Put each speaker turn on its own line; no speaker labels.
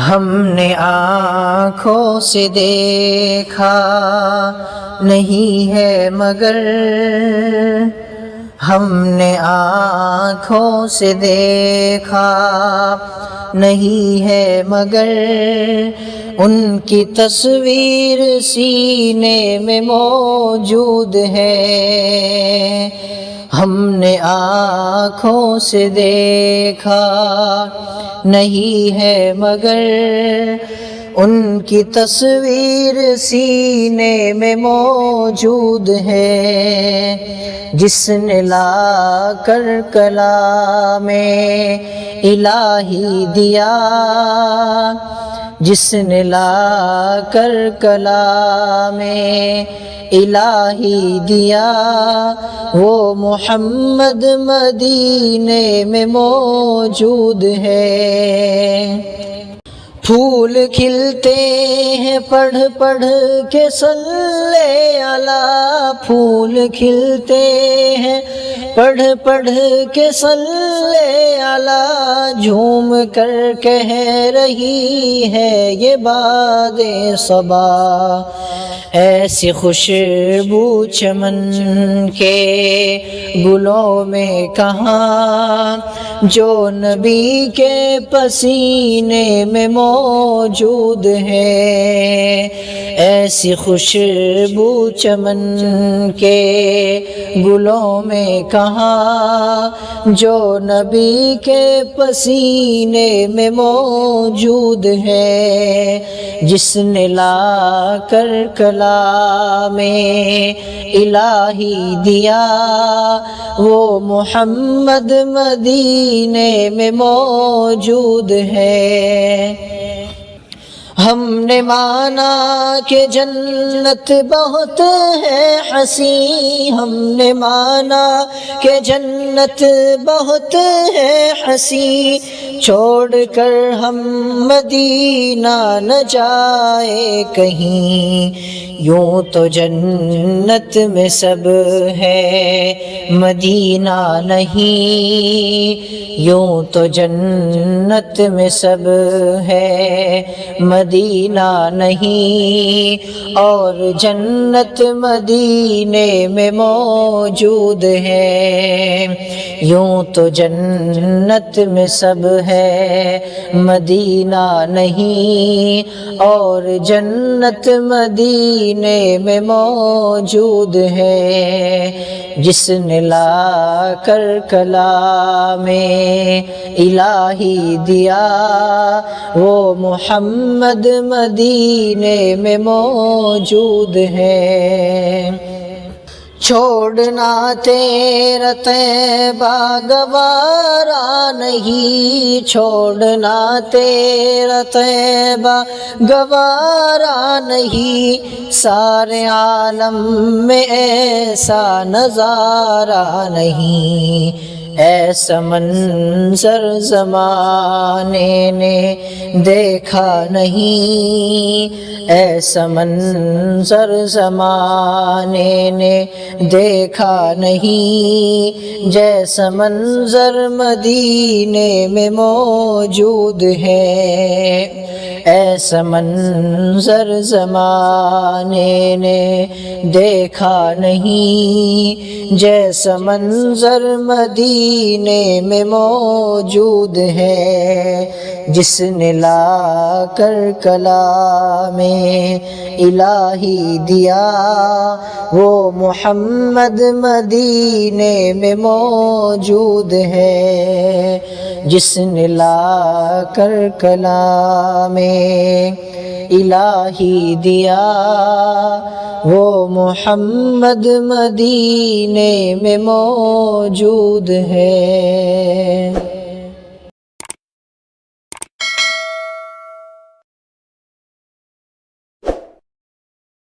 ہم نے آنکھوں سے دیکھا نہیں ہے مگر، ہم نے آنکھوں سے دیکھا نہیں ہے مگر، ان کی تصویر سینے میں موجود ہے۔ ہم نے آنکھوں سے دیکھا نہیں ہے مگر، ان کی تصویر سینے میں موجود ہے۔ جس نے لا کر کلام الہی دیا، جس نے لا کر کلام الہی دیا، وہ محمد مدینے میں موجود ہے۔ پھول کھلتے ہیں پڑھ پڑھ کے صلی علی، پھول کھلتے ہیں پڑھ پڑھ کے صلی علی، جھوم کر کہہ رہی ہے یہ باد صبا، ایسی خوشبو چمن کے گلوں میں کہاں، جو نبی کے پسینے میں موجود ہے۔ ایسی خوشبو چمن کے گلوں میں کہاں، جو نبی کے پسینے میں موجود ہے۔ جس نے لا کر کلام الہی دیا، وہ محمد مدینے میں موجود ہے۔ ہم نے مانا کہ جنت بہت ہے حسین، ہم نے مانا کہ جنت بہت ہے حسین، چھوڑ کر ہم مدینہ نہ جائے کہیں، یوں تو جنت میں سب ہے مدینہ نہیں، یوں تو جنت میں سب ہے مدینہ نہیں، اور جنت مدینے میں موجود ہے۔ یوں تو جنت میں سب ہے مدینہ نہیں، اور جنت مدینے میں موجود ہے۔ جس نے لا کر کلام الہی دیا، وہ محمد مدینے میں موجود ہے۔ چھوڑنا تیرا طیبہ گوارا نہیں، چھوڑنا تیرا طیبہ گوارا نہیں، سارے عالم میں ایسا نظارہ نہیں، ایسا منظر زمانے نے دیکھا نہیں، ایسا منظر زمانے نے دیکھا نہیں، جیسا منظر مدینے میں موجود ہے۔ ایسا منظر زمانے نے دیکھا نہیں، جیسا منظر مدینے میں موجود ہے۔ جس نے لا کر کلام الہی دیا، وہ محمد مدینے میں موجود ہے۔ جس نے لا کر کلام الہی دیا، وہ محمد مدینے میں موجود ہے۔